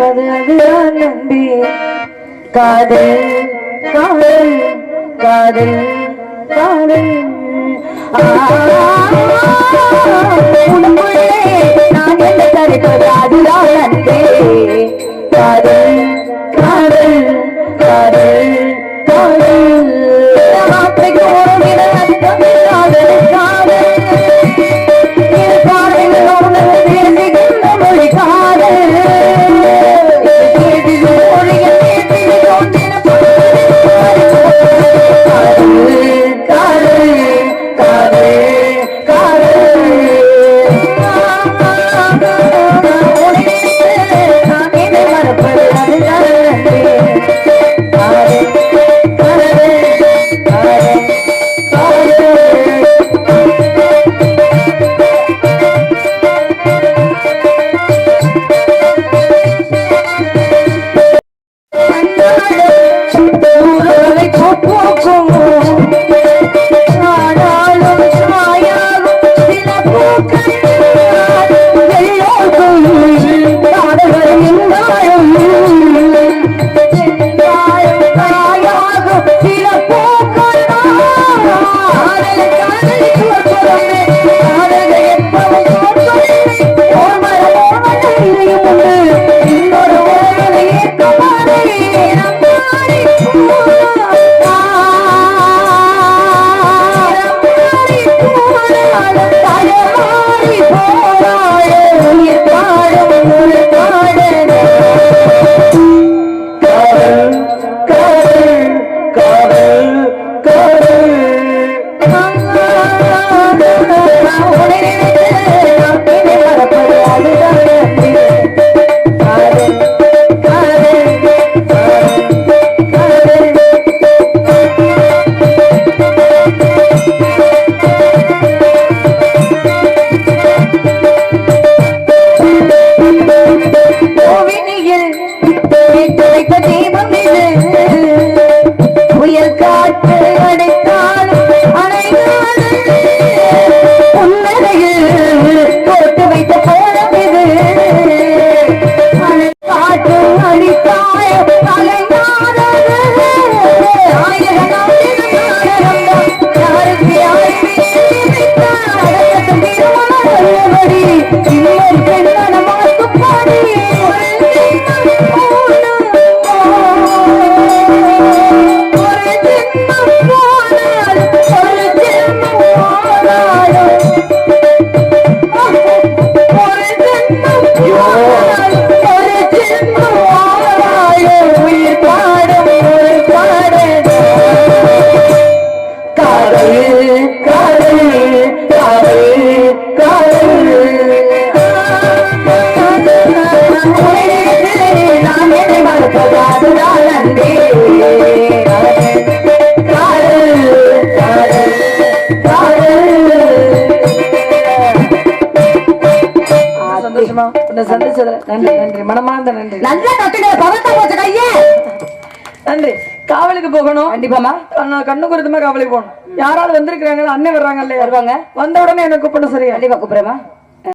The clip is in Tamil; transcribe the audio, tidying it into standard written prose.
மறப்பது அதுதான் நம்பி காதல் காதல் காதல் காதல் உன்னுள்ளே நான் என்ன தருப்பது அதுதான் நம்பி காதல் காதல் காதல் காதல் வார்த்தைக்கு ஓரமிட காதல் காதல் நன்றி நன்றி மனமார்ந்த நன்றி. நல்லா நன்றி. காவலுக்கு போகணும் கண்டிப்பாமா. கண்ணு குருத்துமா காவலுக்கு போகணும். யாராவது வந்திருக்கிறாங்க அண்ணன் வர்றாங்க இல்லையா வருவாங்க வந்த உடனே என்ன கூப்பிடணும். சரியா கண்டிப்பா கூப்பிடுறேமா.